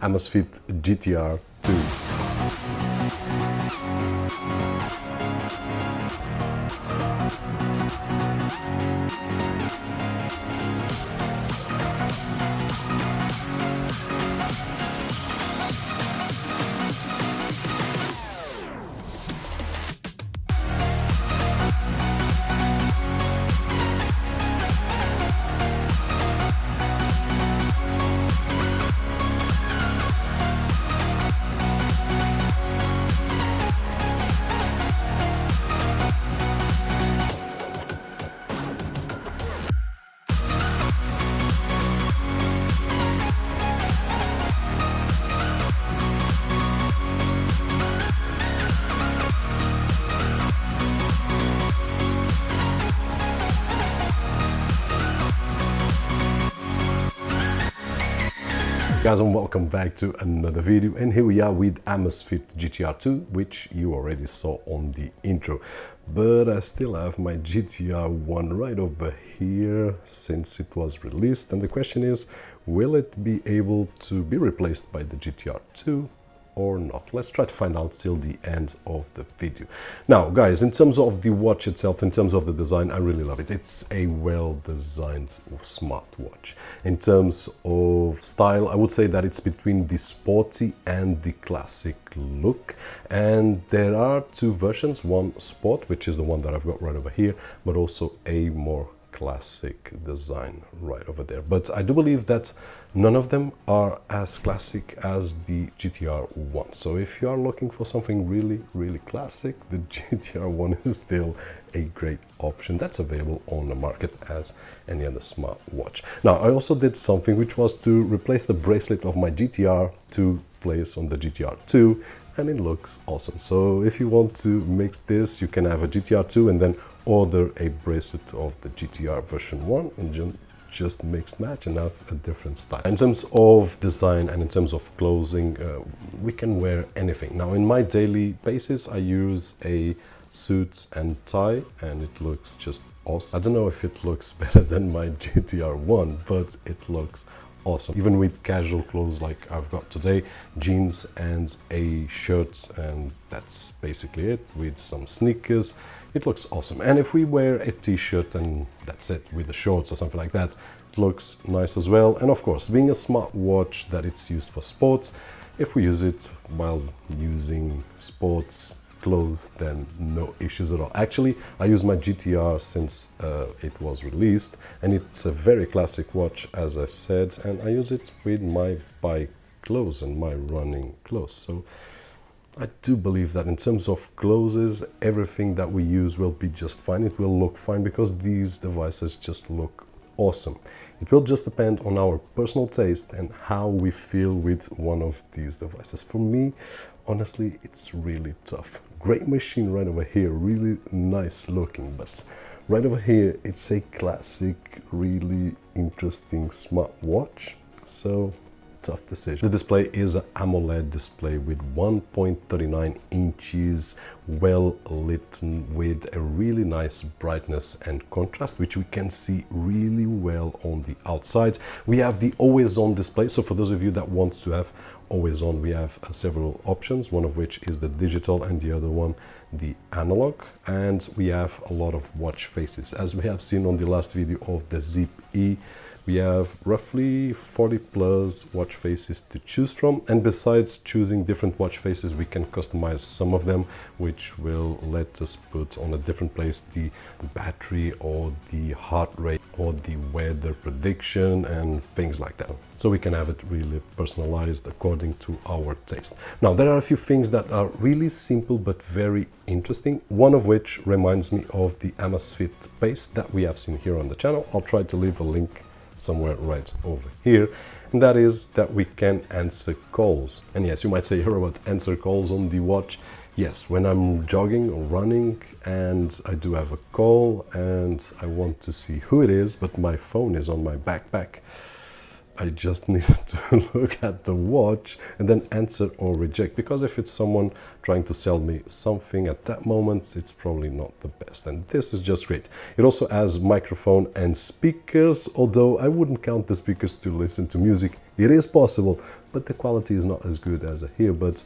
Amazfit GTR 2. Guys, and welcome back to another video, and here we are with Amazfit GTR 2, which you already saw on the intro, but I still have my GTR 1 right over here since it was released, and the question is, will it be able to be replaced by the GTR 2 or not? Let's try to find out till the end of the video. Now guys, in terms of the watch itself, in terms of the design, I really love it. It's a well-designed smartwatch. In terms of style, I would say that it's between the sporty and the classic look, and there are two versions, one sport, which is the one that I've got right over here, but also a more classic design right over there. But I do believe that none of them are as classic as the GTR 1. So if you are looking for something really classic, the GTR 1 is still a great option that's available on the market as any other smartwatch. Now, I also did something which was to replace the bracelet of my GTR to place on the GTR 2, and it looks awesome. So if you want to mix this, you can have a GTR 2 and then order a bracelet of the GTR version 1 and just mix match and have a different style. In terms of design and in terms of clothing, we can wear anything. Now, in my daily basis, I use a suit and tie, and it looks just awesome. I don't know if it looks better than my GTR 1, but it looks awesome. Even with casual clothes like I've got today, jeans and a shirt, and that's basically it, with some sneakers. It looks awesome. And if we wear a t-shirt and that's it, with the shorts or something like that, it looks nice as well. And of course, being a smartwatch that it's used for sports, if we use it while using sports clothes, then no issues at all. Actually, I use my GTR since it was released, and it's a very classic watch, as I said, and I use it with my bike clothes and my running clothes. So I do believe that in terms of clothes, everything that we use will be just fine. It will look fine because these devices just look awesome. It will just depend on our personal taste and how we feel with one of these devices. For me, honestly, it's really tough. Great machine right over here, really nice looking, but right over here, it's a classic, really interesting smartwatch. So tough decision. The display is an AMOLED display with 1.39 inches, well lit with a really nice brightness and contrast, which we can see really well on the outside. We have the always on display. So for those of you that want to have always on, we have several options, one of which is the digital and the other one the analog, and we have a lot of watch faces. As we have seen on the last video of the Zip E, we have roughly 40 plus watch faces to choose from, and besides choosing different watch faces, we can customize some of them, which will let us put on a different place the battery or the heart rate or the weather prediction and things like that. So we can have it really personalized according to our taste. Now, there are a few things that are really simple but very interesting, one of which reminds me of the Amazfit Pace that we have seen here on the channel. I'll try to leave a link somewhere right over here, and that is that we can answer calls. And yes, you might say, hear about answer calls on the watch. Yes, when I'm jogging or running and I do have a call and I want to see who it is, but my phone is on my backpack, I just need to look at the watch and then answer or reject, because if it's someone trying to sell me something at that moment, it's probably not the best. And this is just great. It also has microphone and speakers, although I wouldn't count the speakers to listen to music. It is possible, but the quality is not as good as a earbuds,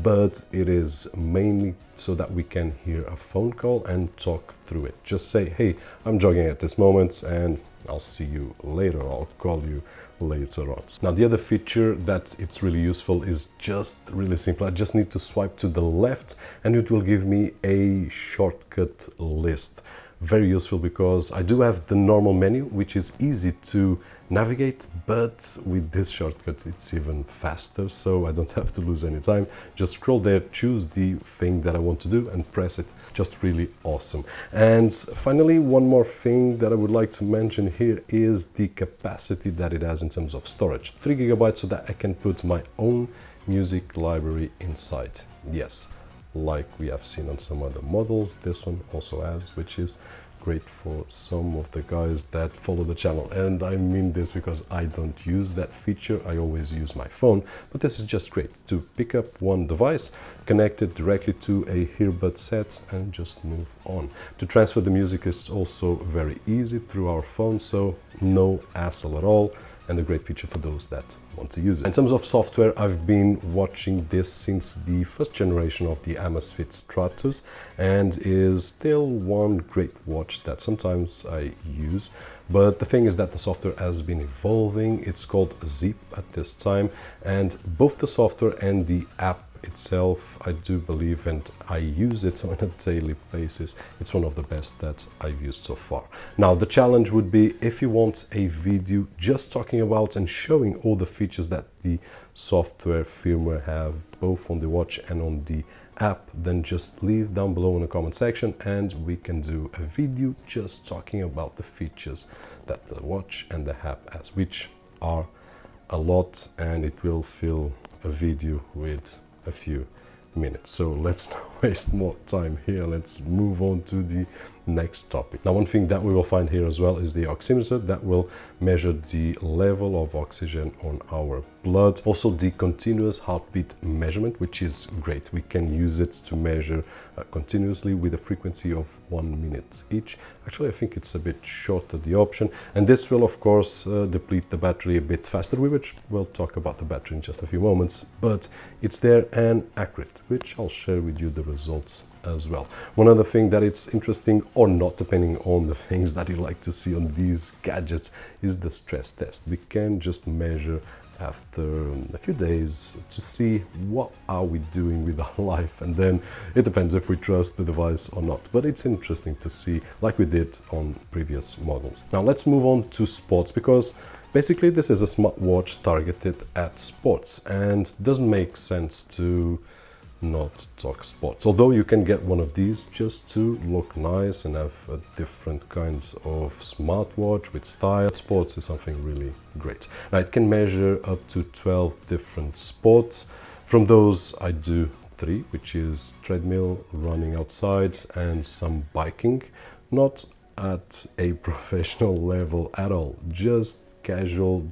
but it is mainly so that we can hear a phone call and talk through it. Just say, hey, I'm jogging at this moment and I'll see you later, I'll call you later on. Now the other feature that it's really useful is just really simple. I just need to swipe to the left and it will give me a shortcut list. Very useful because I do have the normal menu, which is easy to navigate, but with this shortcut it's even faster, so I don't have to lose any time. Just scroll there, choose the thing that I want to do and press it. Just really awesome. And finally, one more thing that I would like to mention here is the capacity that it has in terms of storage. 3 GB so that I can put my own music library inside. Yes, like we have seen on some other models, this one also has, which is great for some of the guys that follow the channel. And I mean this because I don't use that feature, I always use my phone, but this is just great to pick up one device, connect it directly to a earbud set and just move on. To transfer the music is also very easy through our phone, so no hassle at all, and a great feature for those that want to use it. In terms of software, I've been watching this since the first generation of the Amazfit Stratus and is still one great watch that sometimes I use. But the thing is that the software has been evolving. It's called Zip at this time, and both the software and the app itself, I do believe, and I use it on a daily basis. It's one of the best that I've used so far. Now the challenge would be, if you want a video just talking about and showing all the features that the software firmware have both on the watch and on the app, then just leave down below in the comment section and we can do a video just talking about the features that the watch and the app has, which are a lot, and it will fill a video with a few minutes. So let's not waste more time here. Let's move on to the next topic. Now, one thing that we will find here as well is the oximeter that will measure the level of oxygen on our blood. Also the continuous heartbeat measurement, which is great. We can use it to measure continuously with a frequency of 1 minute each. Actually, I think it's a bit shorter, the option, and this will of course deplete the battery a bit faster, which we'll talk about the battery in just a few moments, but it's there and accurate, which I'll share with you the results as well. One other thing that it's interesting or not, depending on the things that you like to see on these gadgets, is the stress test. We can just measure after a few days to see what are we doing with our life, and then it depends if we trust the device or not, but it's interesting to see, like we did on previous models. Now let's move on to sports, because basically this is a smartwatch targeted at sports and doesn't make sense to not talk sports, although you can get one of these just to look nice and have a different kinds of smartwatch with style. Sports is something really great. Now it can measure up to 12 different sports. From those I do 3, which is treadmill, running outside and some biking. Not at a professional level at all, just casual,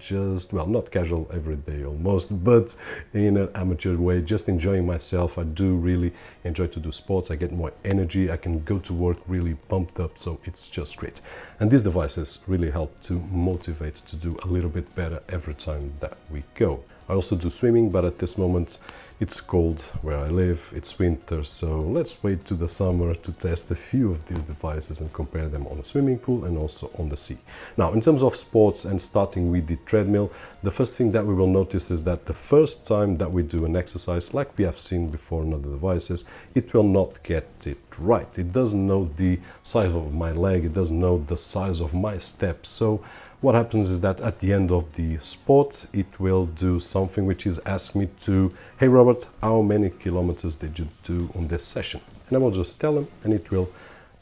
well, not casual every day almost, but in an amateur way, just enjoying myself. I do really enjoy to do sports. I get more energy, I can go to work really pumped up, so it's just great. And these devices really help to motivate to do a little bit better every time that we go. I also do swimming, but at this moment it's cold where I live, it's winter, so let's wait to the summer to test a few of these devices and compare them on a swimming pool and also on the sea. Now, in terms of sports, and starting with the treadmill, the first thing that we will notice is that the first time that we do an exercise, like we have seen before on other devices, it will not get it right. It doesn't know the size of my leg, it doesn't know the size of my steps, so what happens is that at the end of the sport, it will do something which is ask me to, hey Robert, how many kilometers did you do on this session? And I will just tell him and it will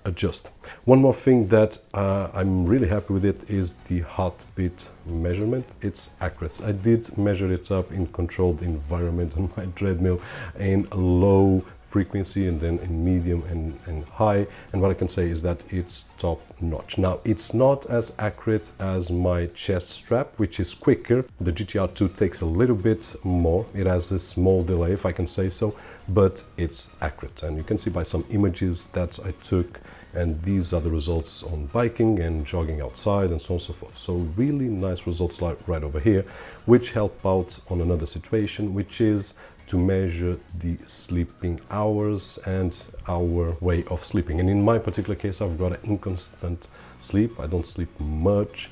adjust. One more thing that I'm really happy with it is the heartbeat measurement. It's accurate. I did measure it up in controlled environment on my treadmill in low frequency and then in medium and high, and what I can say is that it's top notch. Now, it's not as accurate as my chest strap, which is quicker. The GTR 2 takes a little bit more. It has a small delay, if I can say so, but it's accurate. And you can see by some images that I took, and these are the results on biking and jogging outside and so on and so forth. So really nice results like right over here, which help out on another situation, which is to measure the sleeping hours and our way of sleeping. And in my particular case, I've got an inconstant sleep. I don't sleep much,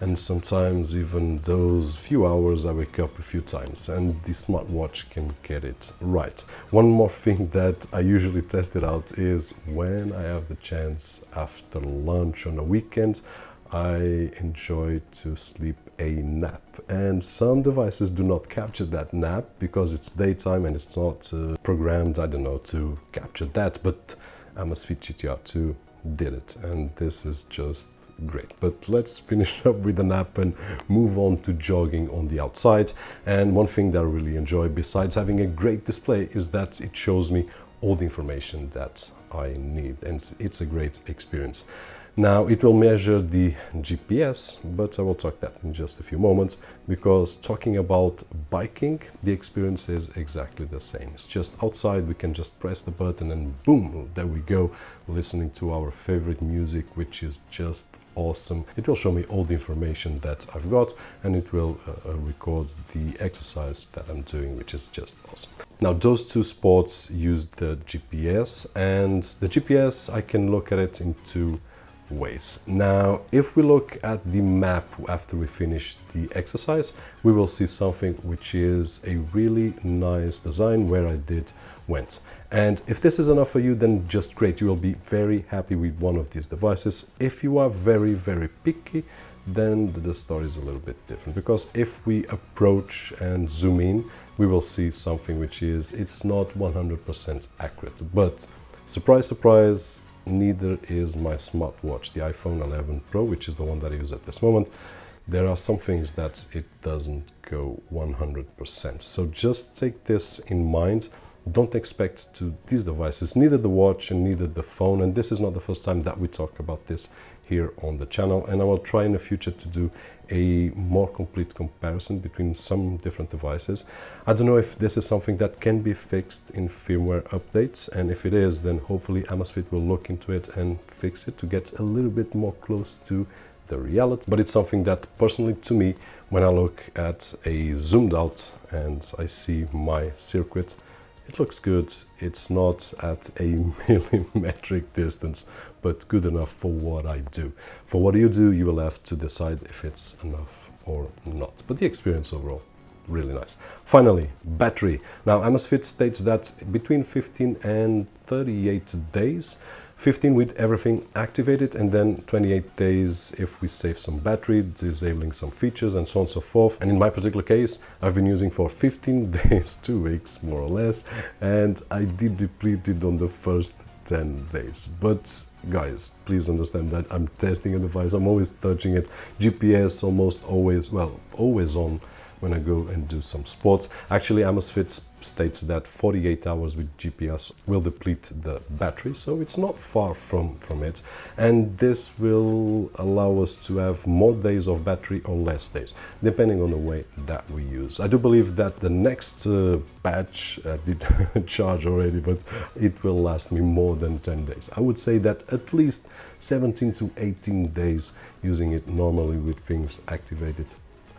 and sometimes even those few hours I wake up a few times, and the smartwatch can get it right. One more thing that I usually test it out is when I have the chance after lunch on a weekend, I enjoy to sleep a nap, and some devices do not capture that nap because it's daytime and it's not programmed, I don't know, to capture that, but Amazfit GTR 2 did it, and this is just great. But let's finish up with the nap and move on to jogging on the outside. And one thing that I really enjoy, besides having a great display, is that it shows me all the information that I need, and it's a great experience. Now, it will measure the GPS, but I will talk that in just a few moments, because talking about biking, the experience is exactly the same. It's just outside, we can just press the button and boom, there we go, listening to our favorite music, which is just awesome. It will show me all the information that I've got, and it will record the exercise that I'm doing, which is just awesome. Now, those two sports use the GPS, and the GPS, I can look at it in two ways. Now, if we look at the map after we finish the exercise, we will see something which is a really nice design where I went. And if this is enough for you, then just great. You will be very happy with one of these devices. If you are very, very picky, then the story is a little bit different, because if we approach and zoom in, we will see something which is, it's not 100% accurate, but surprise, surprise, neither is my smartwatch, the iPhone 11 Pro, which is the one that I use at this moment. There are some things that it doesn't go 100%. So just take this in mind. Don't expect to these devices, neither the watch and neither the phone. And this is not the first time that we talk about this here on the channel. And I will try in the future to do a more complete comparison between some different devices. I don't know if this is something that can be fixed in firmware updates, and if it is, then hopefully Amazfit will look into it and fix it to get a little bit more close to the reality. But it's something that personally, to me, when I look at a zoomed out and I see my circuit, it looks good. It's not at a millimetric distance, but good enough for what I do. For what you do, you will have to decide if it's enough or not. But the experience overall, really nice. Finally, battery. Now, Amazfit states that between 15 and 38 days, 15 with everything activated, and then 28 days if we save some battery, disabling some features, and so on and so forth. And in my particular case, I've been using for 15 days, 2 weeks more or less, and I did deplete it on the first 10 days. But guys, please understand that I'm testing a device, I'm always touching it. GPS almost always, well, always on when I go and do some sports. Actually, Amazfit states that 48 hours with GPS will deplete the battery, so it's not far from it. And this will allow us to have more days of battery or less days, depending on the way that we use. I do believe that the next batch did charge already, but it will last me more than 10 days. I would say that at least 17 to 18 days using it normally with things activated.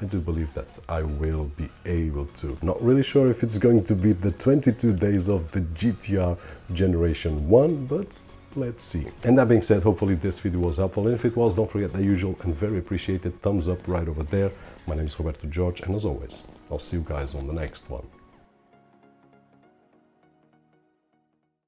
I do believe that I will be able to. Not really sure if it's going to be the 22 days of the GTR Generation 1, but let's see. And that being said, hopefully this video was helpful. And if it was, don't forget the usual and very appreciated thumbs up right over there. My name is Roberto Jorge, and as always, I'll see you guys on the next one.